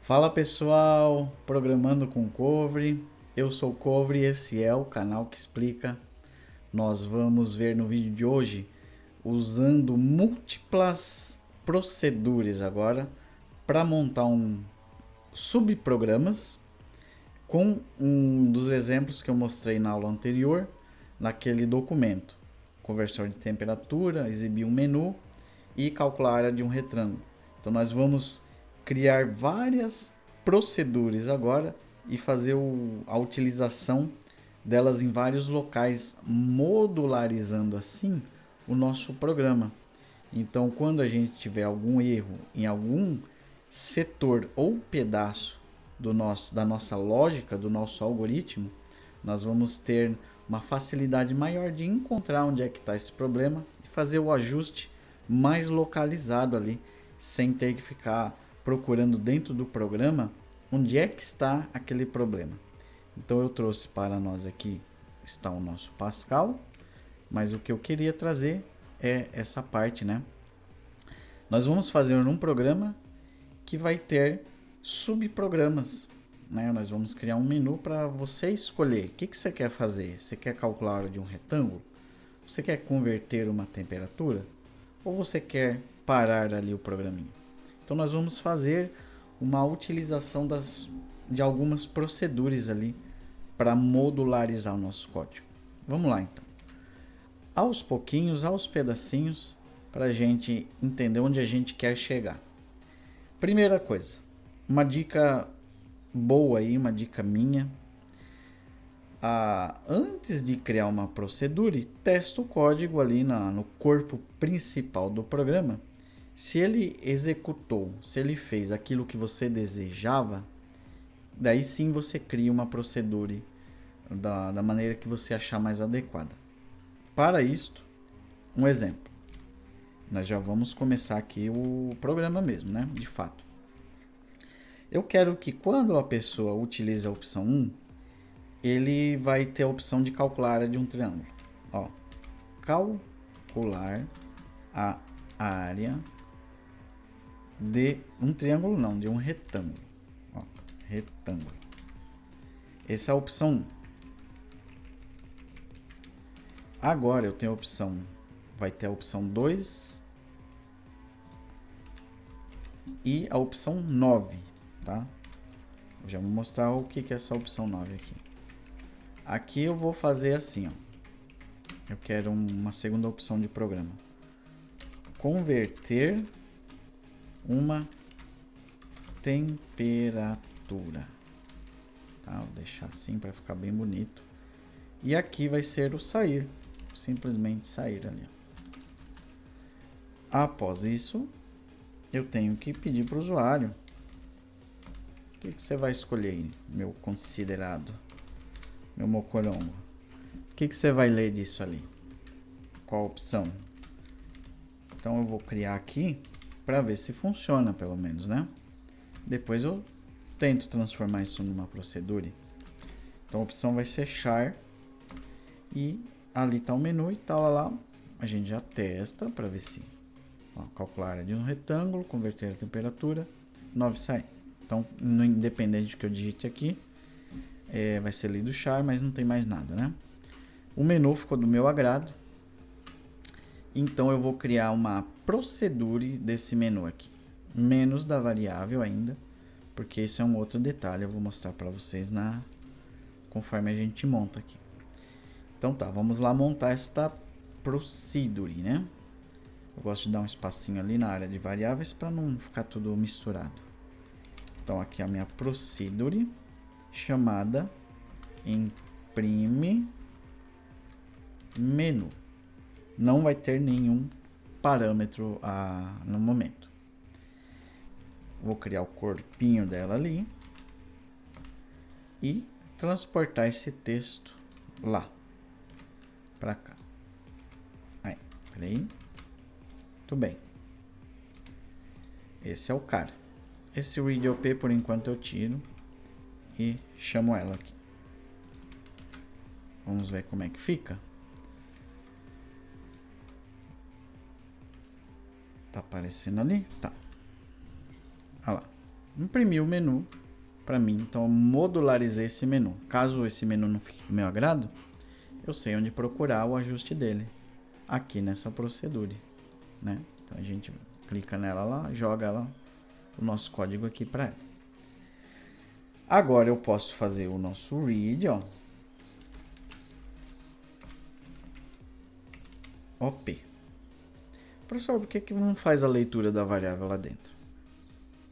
Fala pessoal, programando com Covre. Eu sou o Covre e esse é o canal que explica. Nós vamos ver no vídeo de hoje usando múltiplas procedures agora para montar subprogramas com um dos exemplos que eu mostrei na aula anterior, naquele documento. Conversor de temperatura, exibir um menu e calcular a área de um retângulo. Então nós vamos criar várias procedures agora e fazer a utilização delas em vários locais, modularizando assim o nosso programa. Então, quando a gente tiver algum erro em algum setor ou pedaço da nossa lógica, do nosso algoritmo, nós vamos ter uma facilidade maior de encontrar onde é que está esse problema e fazer o ajuste mais localizado ali, sem ter que ficar procurando dentro do programa onde é que está aquele problema. Então eu trouxe para nós aqui, está o nosso Pascal, mas o que eu queria trazer é essa parte, né? Nós vamos fazer um programa que vai ter subprogramas, né? Nós vamos criar um menu para você escolher o que você quer fazer. Você quer calcular a área de um retângulo? Você quer converter uma temperatura? Ou você quer parar ali o programinha? Então nós vamos fazer uma utilização de algumas procedures ali para modularizar o nosso código. Vamos lá então. Aos pouquinhos, aos pedacinhos, para a gente entender onde a gente quer chegar. Primeira coisa, uma dica boa aí, uma dica minha. Antes de criar uma procedure, testa o código ali no corpo principal do programa. Se ele executou, se ele fez aquilo que você desejava, daí sim você cria uma procedure da maneira que você achar mais adequada. Para isto, um exemplo. Nós já vamos começar aqui o programa mesmo, né? De fato. Eu quero que quando a pessoa utilize a opção 1, ele vai ter a opção de calcular a área de um triângulo. Ó, calcular a área de um triângulo, não, de um retângulo. Ó, retângulo. Essa é a opção 1. Agora eu tenho a opção, vai ter a opção 2 e a opção 9, tá? Eu já vou mostrar o que é essa opção 9 aqui. Aqui eu vou fazer assim, ó. Eu quero uma segunda opção de programa. Converter uma temperatura. Tá? Vou deixar assim para ficar bem bonito. E aqui vai ser o sair. Simplesmente sair ali. Após isso, eu tenho que pedir para o usuário. O que você vai escolher aí, meu considerado? Meu mocorongo. O que você vai ler disso ali? Qual a opção? Então eu vou criar aqui para ver se funciona, pelo menos, né? Depois eu tento transformar isso numa procedure. Então a opção vai ser char e ali está o menu e tal, lá. A gente já testa para ver se calcular a área de um retângulo, converter a temperatura, 9 sai. Então, independente do que eu digite aqui, vai ser lido char, mas não tem mais nada, né? O menu ficou do meu agrado. Então eu vou criar uma procedure desse menu aqui, menos da variável ainda, porque esse é um outro detalhe, eu vou mostrar para vocês conforme a gente monta aqui. Então tá, vamos lá montar esta procedure, né? Eu gosto de dar um espacinho ali na área de variáveis para não ficar tudo misturado. Então aqui a minha procedure chamada imprime menu. Não vai ter nenhum parâmetro no momento. Vou criar o corpinho dela ali e transportar esse texto lá para cá. Aí, peraí. Muito bem. Esse é o cara. Esse read.op por enquanto eu tiro e chamo ela aqui. Vamos ver como é que fica. Tá aparecendo ali? Tá. Olha lá. imprimiu o menu para mim. Então eu modularizei esse menu. Caso esse menu não fique do meu agrado, eu sei onde procurar o ajuste dele aqui nessa procedure, né? Então a gente clica nela lá, joga ela, o nosso código aqui para ela. Agora eu posso fazer o nosso read, ó. OP. Professor, por que não faz a leitura da variável lá dentro?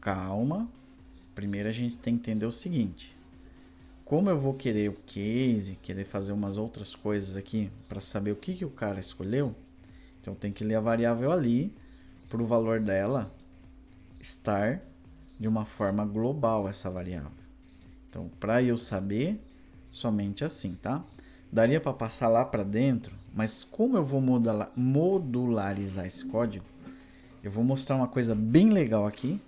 Calma. Primeiro a gente tem que entender o seguinte. Como eu vou querer o case, querer fazer umas outras coisas aqui para saber o que o cara escolheu, então eu tenho que ler a variável ali para o valor dela estar de uma forma global essa variável. Então, para eu saber, somente assim, tá? Daria para passar lá para dentro, mas como eu vou modularizar esse código, eu vou mostrar uma coisa bem legal aqui,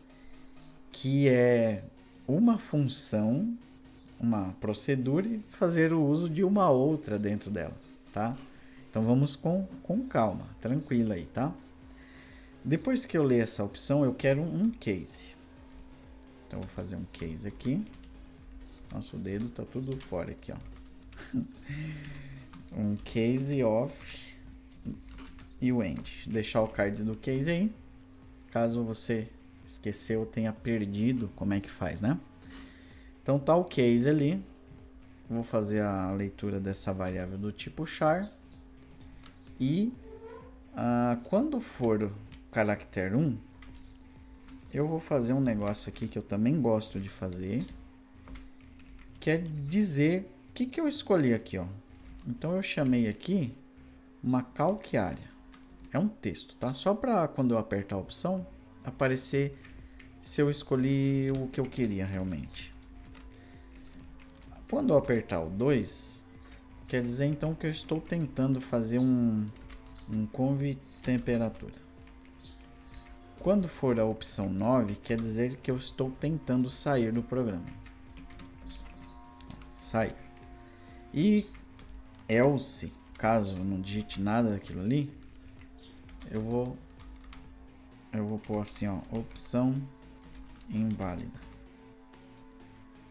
que é uma função, uma procedure, fazer o uso de uma outra dentro dela, tá? Então vamos com calma, tranquilo aí, tá? Depois que eu ler essa opção, eu quero um case. Então eu vou fazer um case aqui. Nossa, o dedo tá tudo fora aqui, ó. Um case of e o end. Deixar o card do case aí. Caso você esqueceu ou tenha perdido, como é que faz, né? Então tá o case ali. Vou fazer a leitura dessa variável do tipo char. E quando for o caractere 1, eu vou fazer um negócio aqui que eu também gosto de fazer, que é dizer o que eu escolhi aqui, ó. Então eu chamei aqui uma calque área. É um texto, tá? Só para quando eu apertar a opção aparecer se eu escolhi o que eu queria realmente. Quando eu apertar o 2, quer dizer então que eu estou tentando fazer um conv temperatura. Quando for a opção 9, quer dizer que eu estou tentando sair do programa. Sair. E else, caso eu não digite nada daquilo ali, eu vou pôr assim, ó, opção inválida.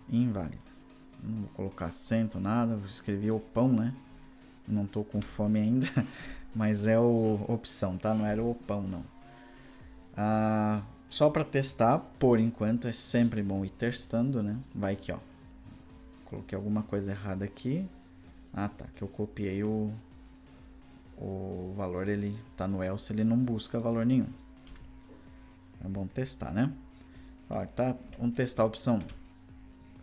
Inválida. Não vou colocar acento, nada, vou escrever o pão, né? Não tô com fome ainda, mas é o opção, tá? Não era o pão, não. Só para testar, por enquanto é sempre bom ir testando, né? Vai que, ó, coloquei alguma coisa errada aqui. Tá, que eu copiei o valor, ele tá no else, ele não busca valor nenhum. É bom testar, né? Ó, tá, vamos testar a opção.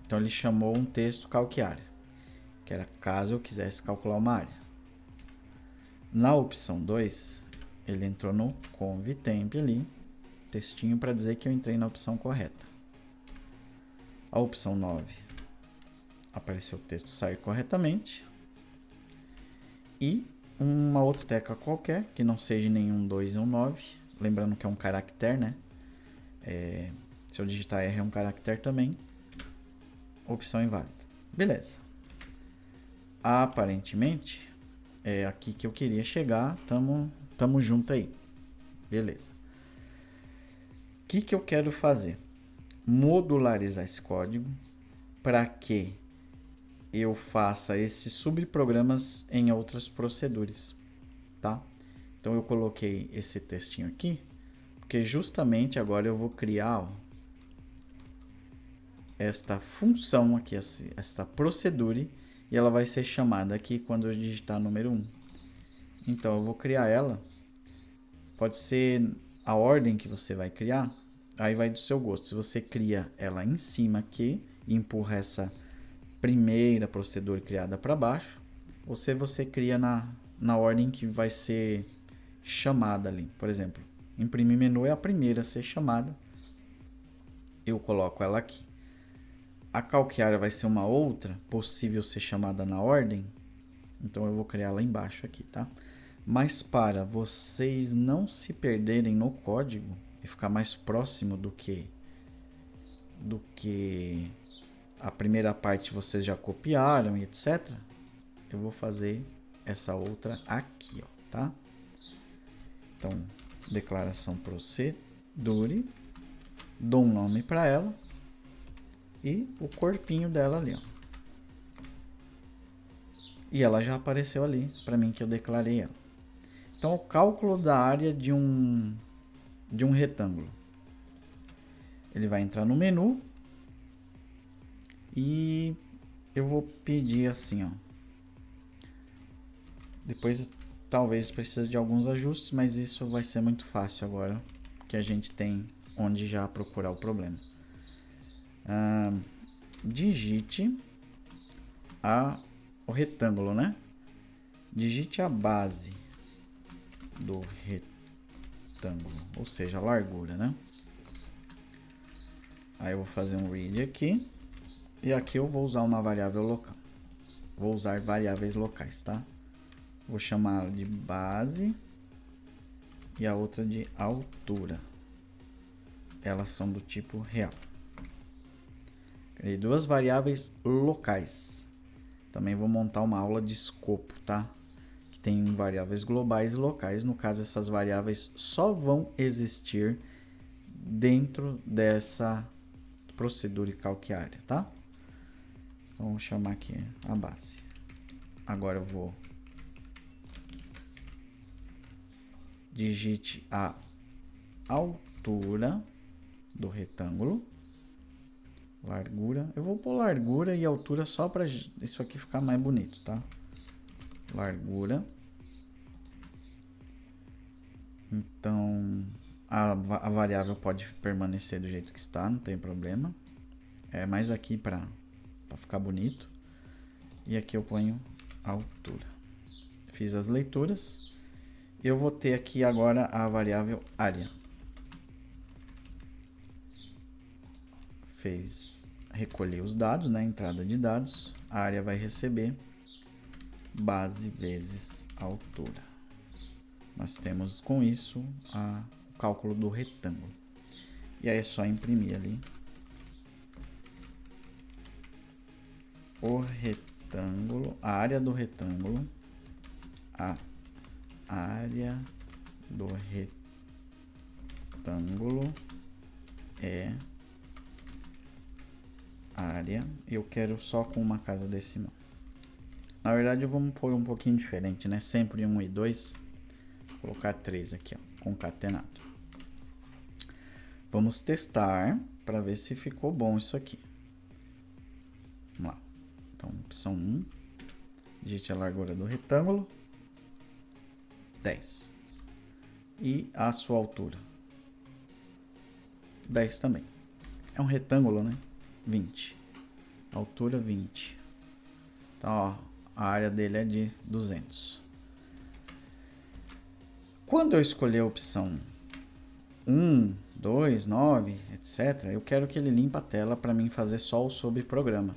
Então ele chamou um texto calque área, que era caso eu quisesse calcular uma área. Na opção 2, ele entrou no convtemp ali, textinho para dizer que eu entrei na opção correta. A opção 9, apareceu o texto sair corretamente. E uma outra tecla qualquer, que não seja nenhum 2 ou 9, lembrando que é um caractere, né? Se eu digitar R é um caractere também. Opção inválida. Beleza. Aparentemente, é aqui que eu queria chegar. Tamo junto aí. Beleza. O que eu quero fazer? Modularizar esse código para que eu faça esses subprogramas em outras procedures, tá? Então eu coloquei esse textinho aqui, porque justamente agora eu vou criar esta função aqui, esta procedure, e ela vai ser chamada aqui quando eu digitar número 1. Então eu vou criar ela, pode ser a ordem que você vai criar, aí vai do seu gosto. Se você cria ela em cima aqui e empurra essa primeira procedure criada para baixo, ou se você cria na ordem que vai ser chamada ali. Por exemplo, imprimir menu é a primeira a ser chamada, eu coloco ela aqui. A calque área vai ser uma outra, possível ser chamada na ordem, então eu vou criar lá embaixo aqui, tá? Mas para vocês não se perderem no código e ficar mais próximo do que a primeira parte vocês já copiaram e etc, eu vou fazer essa outra aqui, ó, tá? Então, declaração procedure, dou um nome para ela e o corpinho dela ali, ó. E ela já apareceu ali para mim que eu declarei ela. Então, o cálculo da área de um retângulo. Ele vai entrar no menu e eu vou pedir assim, ó. Depois talvez precise de alguns ajustes, mas isso vai ser muito fácil agora que a gente tem onde já procurar o problema. Digite o retângulo, né? Digite a base do retângulo, ou seja, a largura, né? Aí eu vou fazer um read aqui. E aqui eu vou usar uma variável local. Vou usar variáveis locais, tá? Vou chamar de base e a outra de altura. Elas são do tipo real. Criei duas variáveis locais. Também vou montar uma aula de escopo, tá? Que tem variáveis globais e locais. No caso, essas variáveis só vão existir dentro dessa procedura calqueária, tá? Então, vou chamar aqui a base. Agora eu vou digite a altura do retângulo, largura. Eu vou pôr largura e altura só para isso aqui ficar mais bonito, tá? Largura. Então, a variável pode permanecer do jeito que está, não tem problema. É mais aqui para ficar bonito. E aqui eu ponho a altura. Fiz as leituras. Eu vou ter aqui agora a variável área. Recolher os dados, né? Entrada de dados. A área vai receber base vezes altura. Nós temos com isso o cálculo do retângulo. E aí é só imprimir ali o retângulo, a área do retângulo, a área do retângulo é área. Eu quero só com uma casa decimal. Na verdade, vamos pôr um pouquinho diferente, né? Sempre 1 e 2. Vou colocar 3 aqui, ó, concatenado. Vamos testar para ver se ficou bom isso aqui. Vamos lá. Então, opção 1. Digite a largura do retângulo. 10. E a sua altura. 10 também. É um retângulo, né? 20. Altura 20. Então, ó, a área dele é de 200. Quando eu escolher a opção 1, 2, 9, etc., eu quero que ele limpe a tela para mim fazer só o subprograma.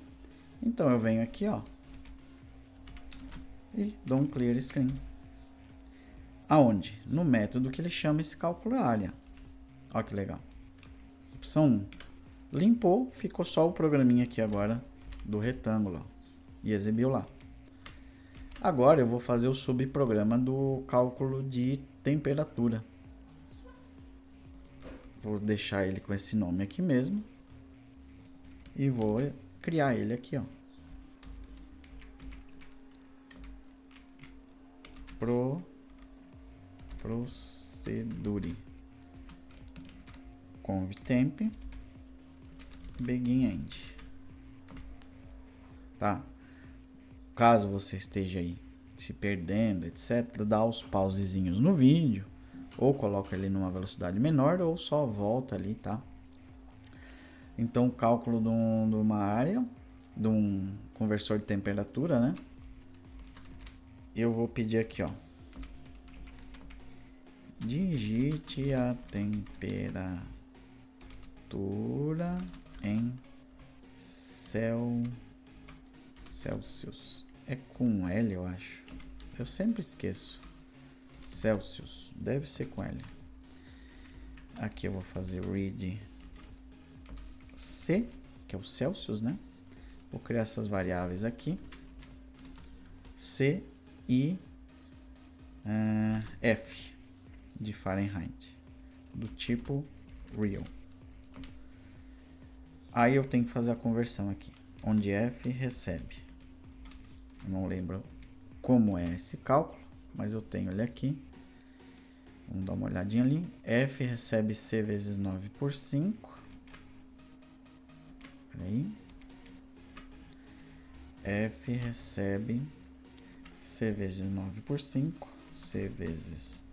Então, eu venho aqui, ó, e dou um clear screen. Aonde? No método que ele chama esse cálculo área. Olha que legal. Opção 1. Limpou, ficou só o programinha aqui agora do retângulo. Ó, e exibiu lá. Agora eu vou fazer o subprograma do cálculo de temperatura. Vou deixar ele com esse nome aqui mesmo. E vou criar ele aqui, ó. Procedure. Convtemp. Begin end. Tá? Caso você esteja aí se perdendo, etc., dá os pausezinhos no vídeo, ou coloca ele numa velocidade menor, ou só volta ali, tá? Então, o cálculo de uma área, de um conversor de temperatura, né? Eu vou pedir aqui, ó. Digite a temperatura em Celsius. É com L, eu acho. Eu sempre esqueço. Celsius. Deve ser com L. Aqui eu vou fazer read C, que é o Celsius, né? Vou criar essas variáveis aqui. C e F de Fahrenheit. Do tipo real. Aí eu tenho que fazer a conversão aqui, onde F recebe. Eu não lembro como é esse cálculo, mas eu tenho ele aqui. Vamos dar uma olhadinha ali. F recebe C vezes 9 por 5. Peraí. F recebe C vezes 9 por 5. C vezes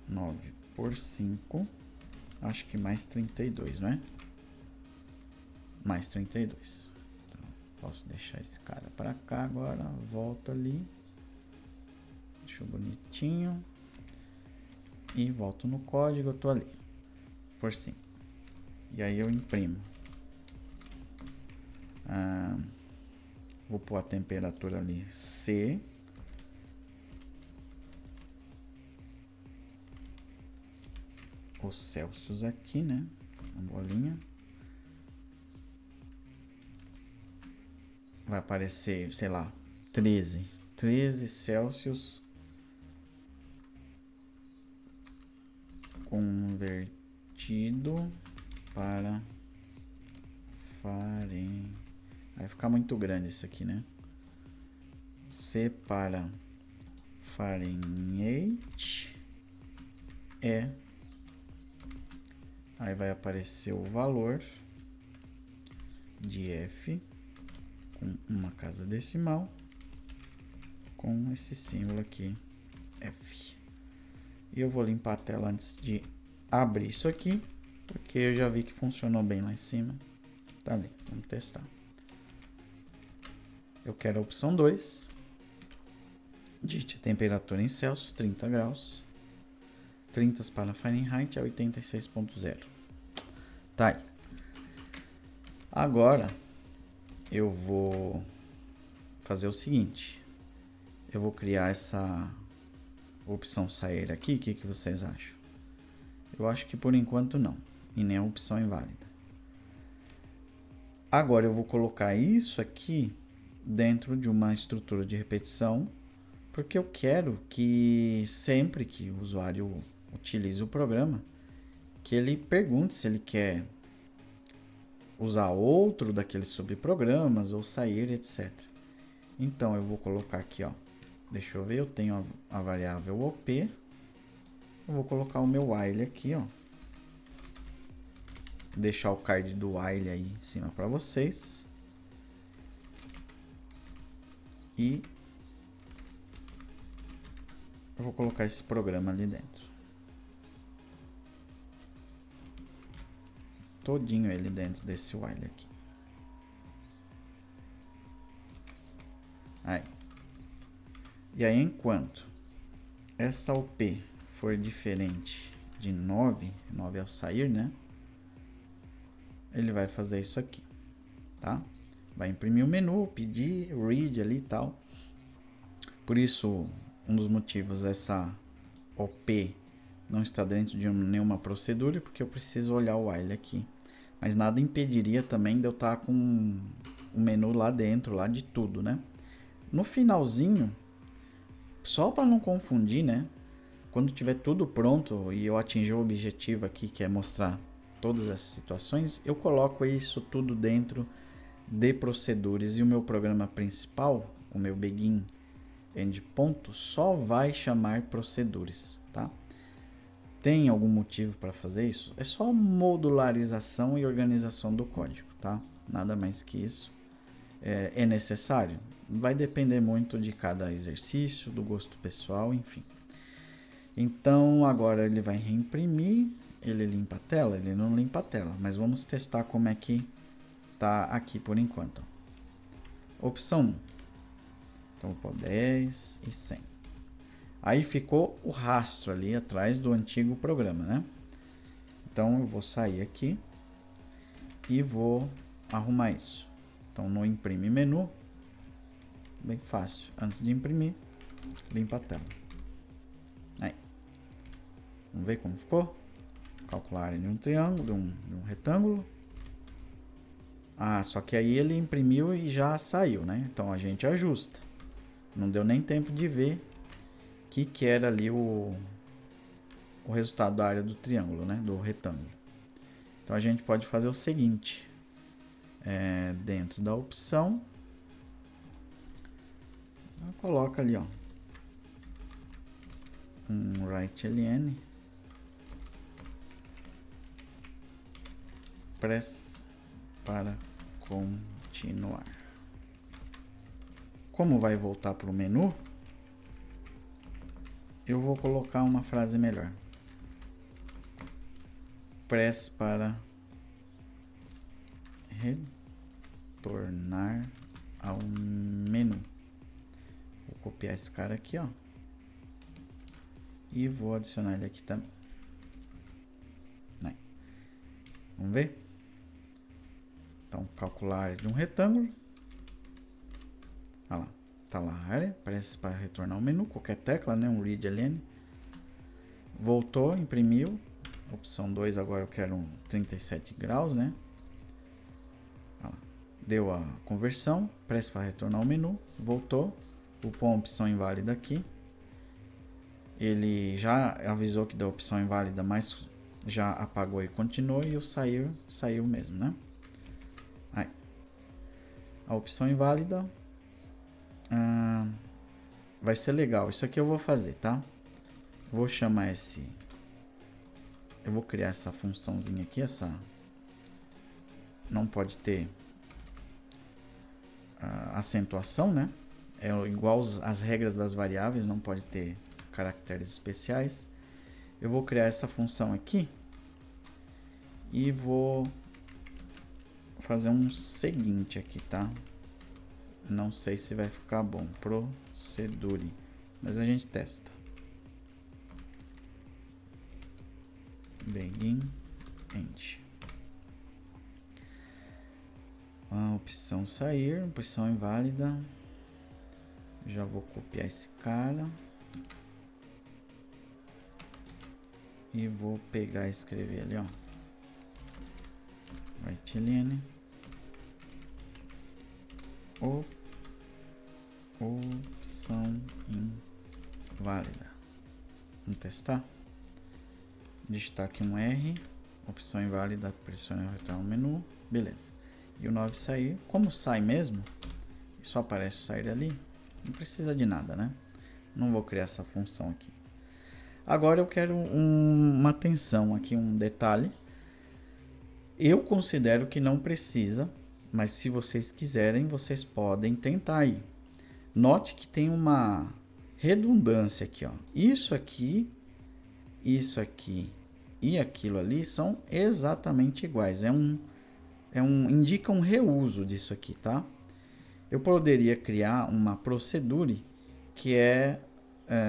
9 por 5. Acho que mais 32, não é? Mais 32. Então, posso deixar esse cara para cá agora. Volto ali. Deixa bonitinho. E volto no código. Eu tô ali. Por 5. E aí eu imprimo. Vou pôr a temperatura ali. C. Os Celsius aqui, né? A bolinha. Vai aparecer, sei lá, 13. 13 Celsius. Convertido para Fahrenheit. Vai ficar muito grande isso aqui, né? C para Fahrenheit é. Aí vai aparecer o valor de F com uma casa decimal com esse símbolo aqui, F. E eu vou limpar a tela antes de abrir isso aqui, porque eu já vi que funcionou bem lá em cima. Tá ali, vamos testar. Eu quero a opção 2. Digite a temperatura em Celsius, 30 graus. 30 para Fahrenheit é 86.0. Tá aí. Agora eu vou fazer o seguinte. Eu vou criar essa opção sair aqui. O que vocês acham? Eu acho que por enquanto não. E nem a opção inválida. Agora eu vou colocar isso aqui dentro de uma estrutura de repetição, porque eu quero que sempre que o usuário utilize o programa, que ele pergunte se ele quer usar outro daqueles subprogramas ou sair, etc. Então eu vou colocar aqui, ó. Deixa eu ver, eu tenho a variável OP. Eu vou colocar o meu while aqui, ó. Deixar o card do while aí em cima para vocês. E eu vou colocar esse programa ali dentro. Todinho ele dentro desse while aqui. Aí. E aí, enquanto essa OP for diferente de 9 ao sair, né? Ele vai fazer isso aqui, tá? Vai imprimir o menu, pedir, read ali e tal. Por isso, um dos motivos essa OP não está dentro de nenhuma procedura, porque eu preciso olhar o while aqui. Mas nada impediria também de eu estar com o menu lá dentro, lá de tudo, né? No finalzinho, só para não confundir, né? Quando tiver tudo pronto e eu atingir o objetivo aqui, que é mostrar todas as situações, eu coloco isso tudo dentro de procedures e o meu programa principal, o meu begin endpoint, só vai chamar procedures, tá? Tem algum motivo para fazer isso? É só modularização e organização do código, tá? Nada mais que isso. É necessário? Vai depender muito de cada exercício, do gosto pessoal, enfim. Então agora ele vai reimprimir, ele limpa a tela? Ele não limpa a tela, mas vamos testar como é que tá aqui por enquanto. Opção 1. Então vou pôr 10 e 100. Aí ficou o rastro ali atrás do antigo programa, né? Então eu vou sair aqui e vou arrumar isso. Então no imprime menu, bem fácil. Antes de imprimir, limpa a tela. Aí. Vamos ver como ficou? Calcular a área de um triângulo, de um retângulo. Ah, só que aí ele imprimiu e já saiu, né? Então a gente ajusta. Não deu nem tempo de ver que era ali o resultado da área do triângulo, né? Do retângulo. Então a gente pode fazer o seguinte. dentro da opção, coloca ali, ó, um write-ln, press para continuar. Como vai voltar para o menu, eu vou colocar uma frase melhor. Press para retornar ao menu. Vou copiar esse cara aqui, ó, e vou adicionar ele aqui também. Vamos ver? Então, calcular a área de um retângulo. Olha lá, tá lá a área, parece para retornar ao menu, qualquer tecla, né? Um read-ln. Voltou, imprimiu. Opção 2, agora eu quero um 37 graus, né? Olha lá, deu a conversão, press para retornar ao menu, voltou. Vou pôr uma opção inválida aqui. Ele já avisou que deu opção inválida, mas já apagou e continuou, e o saiu mesmo, né? Aí, a opção inválida vai ser legal. Isso aqui eu vou fazer, tá? Vou chamar eu vou criar essa funçãozinha aqui, não pode ter acentuação, né? É igual as regras das variáveis, não pode ter caracteres especiais. Eu vou criar essa função aqui e vou fazer um seguinte aqui, tá? Não sei se vai ficar bom. Procedure, mas a gente testa. Begin end. A opção sair, opção inválida. Já vou copiar esse cara e vou pegar e escrever ali, ó, write-ln opção inválida. Vamos testar. Digitar aqui um R, opção inválida, pressione o retorno no menu, beleza. E o 9 sair, como sai mesmo, só aparece o sair ali, não precisa de nada, né? Não vou criar essa função aqui. Agora eu quero uma atenção aqui, um detalhe. Eu considero que não precisa, mas se vocês quiserem, vocês podem tentar aí. Note que tem uma redundância aqui, ó. Isso aqui e aquilo ali são exatamente iguais. Indica um reuso disso aqui, tá? Eu poderia criar uma procedure que é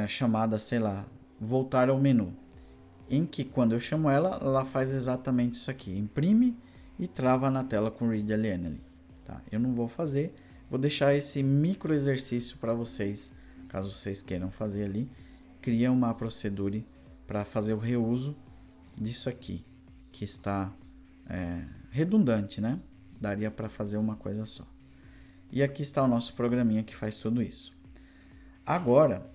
chamada, sei lá, voltar ao menu, em que quando eu chamo ela faz exatamente isso aqui, imprime e trava na tela com read-ln ali, tá? Eu não vou fazer, vou deixar esse micro exercício para vocês, caso vocês queiram fazer ali. Cria uma procedure para fazer o reuso disso aqui, que está redundante, né? Daria para fazer uma coisa só. E aqui está o nosso programinha que faz tudo isso. Agora,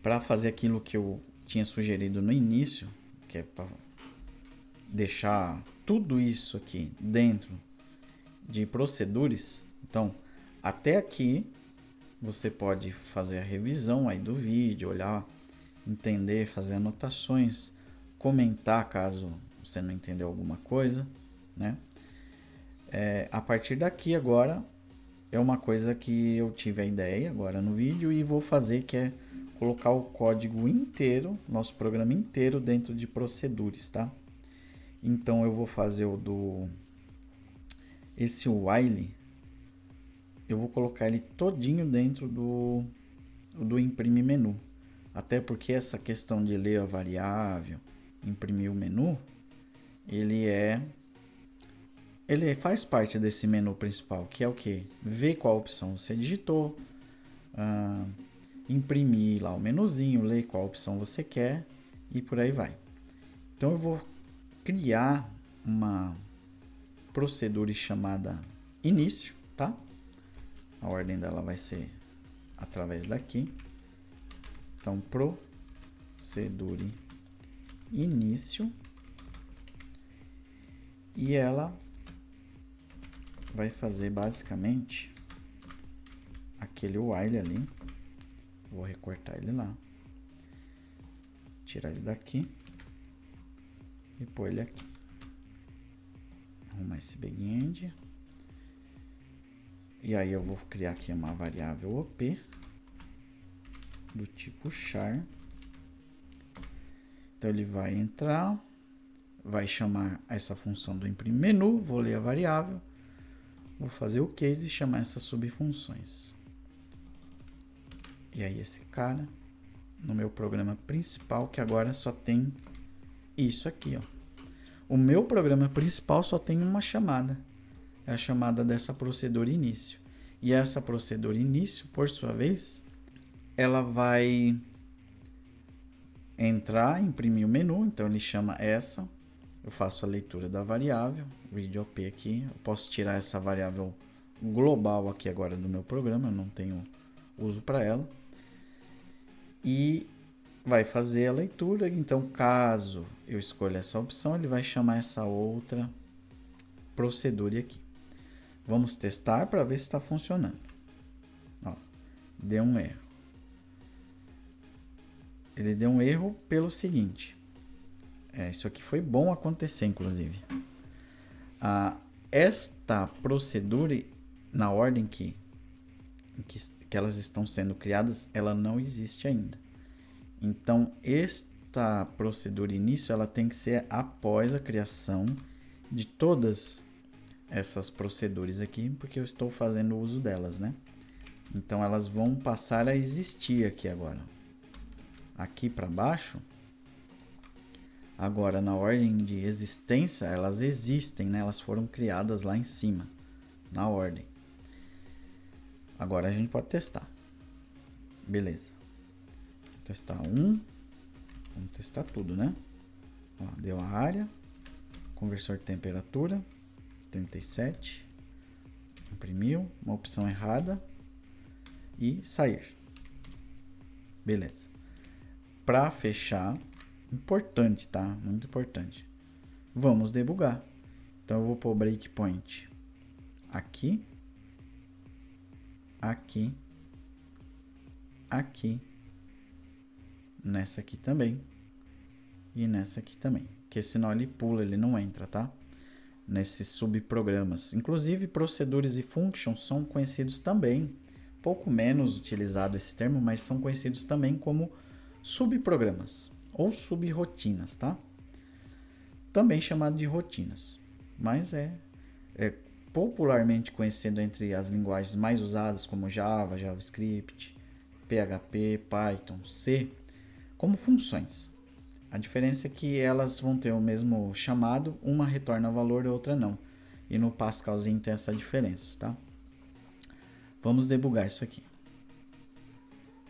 para fazer aquilo que eu tinha sugerido no início, que é para deixar tudo isso aqui dentro de procedures. Então, até aqui você pode fazer a revisão aí do vídeo, olhar, entender, fazer anotações, comentar caso você não entendeu alguma coisa, né? A partir daqui agora é uma coisa que eu tive a ideia agora no vídeo e vou fazer, que é colocar o código inteiro, nosso programa inteiro dentro de procedures, tá? Então eu vou fazer esse while, eu vou colocar ele todinho dentro do imprime menu. Até porque essa questão de ler a variável, imprimir o menu, ele faz parte desse menu principal, que é o que? Ver qual opção você digitou, imprimir lá o menuzinho, ler qual opção você quer e por aí vai. Então eu vou criar uma procedure chamada início, tá? A ordem dela vai ser através daqui. Então, procedure início, e ela vai fazer basicamente aquele while ali. Vou recortar ele lá. Tirar ele daqui. E pôr ele aqui. Arrumar esse BigEnd. E aí eu vou criar aqui uma variável OP do tipo char. Então ele vai entrar, vai chamar essa função do imprime menu, vou ler a variável, vou fazer o case e chamar essas subfunções. E aí esse cara, no meu programa principal, que agora só tem isso aqui, ó. O meu programa principal só tem uma chamada. É a chamada dessa procedura início. E essa procedura início, por sua vez, ela vai entrar, imprimir o menu. Então ele chama essa. Eu faço a leitura da variável, readOP aqui. Eu posso tirar essa variável global aqui agora do meu programa. Eu não tenho uso para ela. E vai fazer a leitura. Então, caso eu escolha essa opção, ele vai chamar essa outra procedura aqui. Vamos testar para ver se está funcionando. Ó, deu um erro. Ele deu um erro pelo seguinte. Isso aqui foi bom acontecer, inclusive. Esta procedura, na ordem que elas estão sendo criadas, ela não existe ainda. Então, esta procedura início, ela tem que ser após a criação de todas essas proceduras aqui, porque eu estou fazendo uso delas, né? Então, elas vão passar a existir aqui agora. Aqui para baixo, agora na ordem de existência, elas existem, né? Elas foram criadas lá em cima, na ordem. Agora a gente pode testar. Beleza. Vou testar um. Vamos testar tudo, né? Ó, deu a área. Conversor de temperatura. 37. Imprimiu. Uma opção errada. E sair. Beleza. Para fechar, importante, tá? Muito importante. Vamos debugar. Então eu vou pôr o breakpoint aqui. Aqui. Aqui. Nessa aqui também. E nessa aqui também. Porque senão ele pula, ele não entra, tá? Nesses subprogramas. Inclusive, procedures e functions são conhecidos também. Pouco menos utilizado esse termo, mas são conhecidos também como subprogramas. Ou subrotinas, tá? Também chamado de rotinas. Mas é popularmente conhecido entre as linguagens mais usadas, como Java, JavaScript, PHP, Python, C, como funções. A diferença é que elas vão ter o mesmo chamado, uma retorna valor e outra não. E no Pascalzinho tem essa diferença, tá? Vamos debugar isso aqui.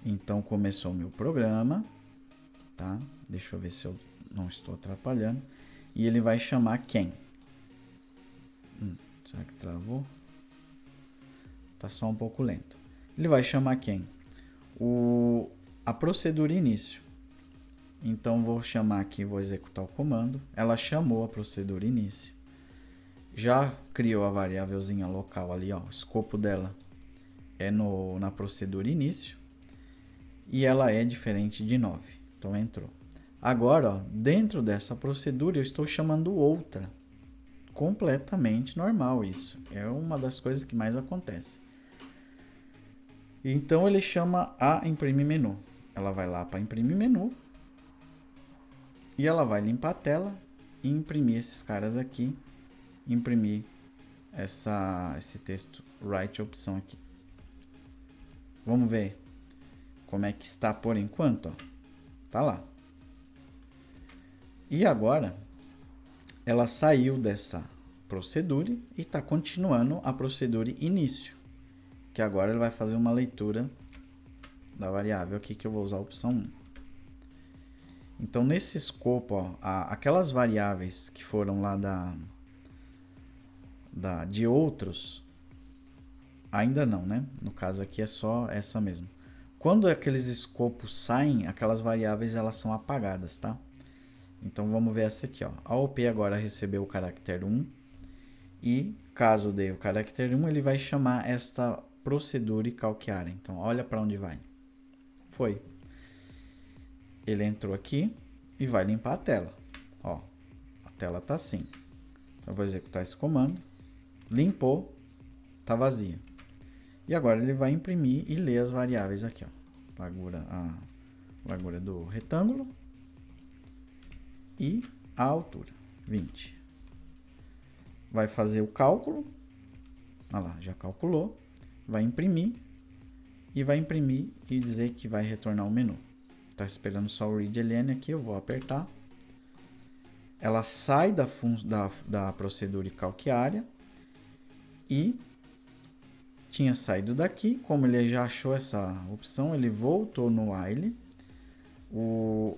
Então começou o meu programa, tá? Deixa eu ver se eu não estou atrapalhando. E ele vai chamar quem? Será que travou? Tá só um pouco lento. Ele vai chamar quem? A procedura início. Então vou chamar aqui, vou executar o comando. Ela chamou a procedura início. Já criou a variávelzinha local ali, ó. O escopo dela é na procedura início. E ela é diferente de 9. Então entrou. Agora, ó, dentro dessa procedura eu estou chamando outra. Completamente normal isso. É uma das coisas que mais acontece. Então ele chama a imprimir menu. Ela vai lá para imprimir menu. E ela vai limpar a tela e imprimir esses caras aqui. Imprimir esse texto write opção aqui. Vamos ver como é que está por enquanto. Ó. Tá lá. E agora ela saiu dessa procedura e está continuando a procedura início. Que agora ele vai fazer uma leitura da variável aqui que eu vou usar a opção 1. Então nesse escopo, ó, aquelas variáveis que foram lá de outros, ainda não, né? No caso aqui é só essa mesmo. Quando aqueles escopos saem, aquelas variáveis elas são apagadas, tá? Então vamos ver essa aqui, ó. A OP agora recebeu o caractere 1 e caso dê o character 1, ele vai chamar esta procedure calquear. Então, olha para onde vai. Foi. Ele entrou aqui e vai limpar a tela. Ó, a tela tá assim. Então, eu vou executar esse comando. Limpou, tá vazia. E agora ele vai imprimir e ler as variáveis aqui, ó. A largura do retângulo e a altura, 20. Vai fazer o cálculo. Olha lá, já calculou. Vai imprimir e dizer que vai retornar o menu. Tá esperando só o readLN aqui, eu vou apertar. Ela sai da procedure calqueária e tinha saído daqui. Como ele já achou essa opção, ele voltou no while.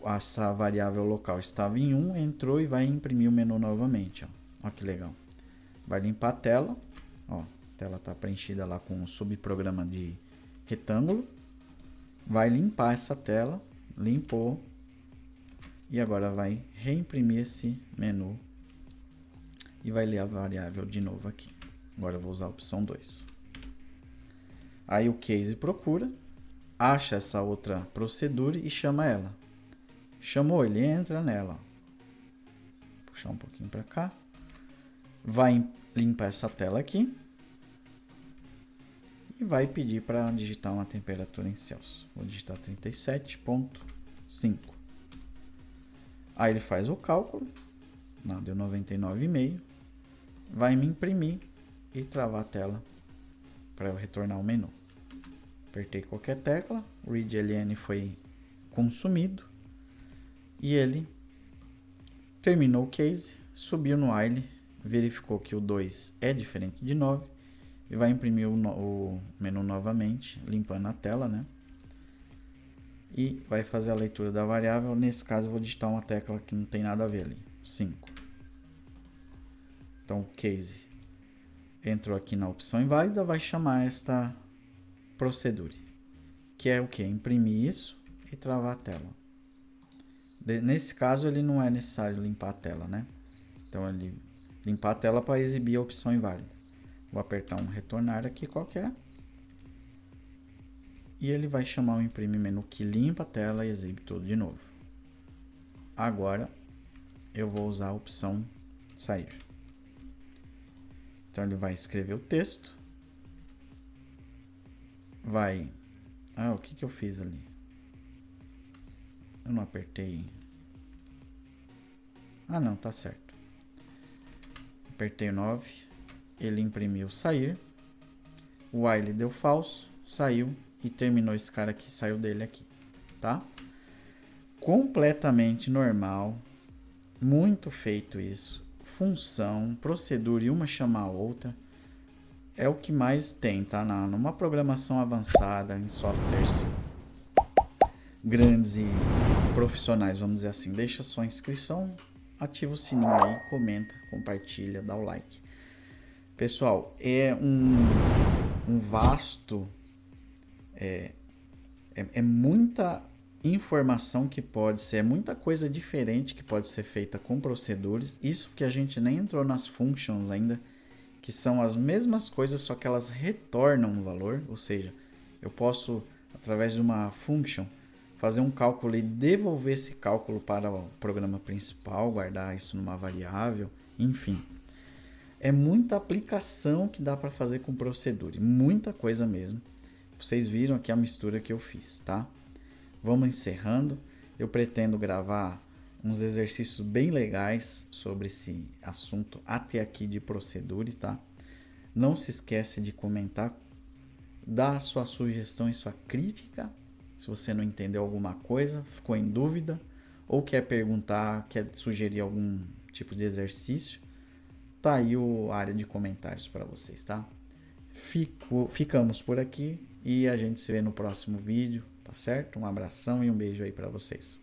Essa variável local estava em 1, entrou e vai imprimir o menu novamente. Ó. Ó que legal. Vai limpar a tela. Ó, a tela está preenchida lá com o subprograma de retângulo. Vai limpar essa tela. Limpou. E agora vai reimprimir esse menu. E vai ler a variável de novo aqui. Agora eu vou usar a opção 2. Aí o case procura. Acha essa outra procedure e chama ela. Chamou, ele entra nela. Vou puxar um pouquinho para cá. Vai limpar essa tela aqui. E vai pedir para digitar uma temperatura em Celsius. Vou digitar 37,5. Aí ele faz o cálculo. Não, deu 99,5. Vai me imprimir e travar a tela para eu retornar o menu. Apertei qualquer tecla, o readLN foi consumido e ele terminou o case, subiu no while, verificou que o 2 é diferente de 9 e vai imprimir o menu novamente, limpando a tela, né? E vai fazer a leitura da variável. Nesse caso eu vou digitar uma tecla que não tem nada a ver ali, 5. Então o case entrou aqui na opção inválida, vai chamar esta procedure, que é o que? Imprimir isso e travar a tela. Nesse caso ele não é necessário limpar a tela, né? Então ele limpar a tela para exibir a opção inválida. Vou apertar um retornar aqui qualquer. E ele vai chamar o imprime menu que limpa a tela e exibe tudo de novo. Agora eu vou usar a opção sair. Então ele vai escrever o texto. Vai... Ah, o que eu fiz ali? Eu não apertei... Ah, não, tá certo. Apertei o 9. Ele imprimiu sair. O while deu falso. Saiu. E terminou esse cara aqui. Saiu dele aqui. Tá? Completamente normal. Muito feito isso. Função, procedure, uma chama a outra. É o que mais tem, tá? Numa programação avançada, em softwares grandes e profissionais, vamos dizer assim. Deixa sua inscrição, ativa o sininho aí, comenta, compartilha, dá o like. Pessoal, é um vasto... É muita informação que pode ser, é muita coisa diferente que pode ser feita com procedures. Isso que a gente nem entrou nas functions ainda, que são as mesmas coisas, só que elas retornam um valor, ou seja, eu posso, através de uma function, fazer um cálculo e devolver esse cálculo para o programa principal, guardar isso numa variável, enfim. É muita aplicação que dá para fazer com procedure, muita coisa mesmo. Vocês viram aqui a mistura que eu fiz, tá? Vamos encerrando. Eu pretendo gravar uns exercícios bem legais sobre esse assunto até aqui de procedure, tá? Não se esquece de comentar, dar a sua sugestão e sua crítica. Se você não entendeu alguma coisa, ficou em dúvida, ou quer perguntar, quer sugerir algum tipo de exercício, tá aí a área de comentários para vocês, tá? Ficamos por aqui e a gente se vê no próximo vídeo, tá certo? Um abração e um beijo aí para vocês.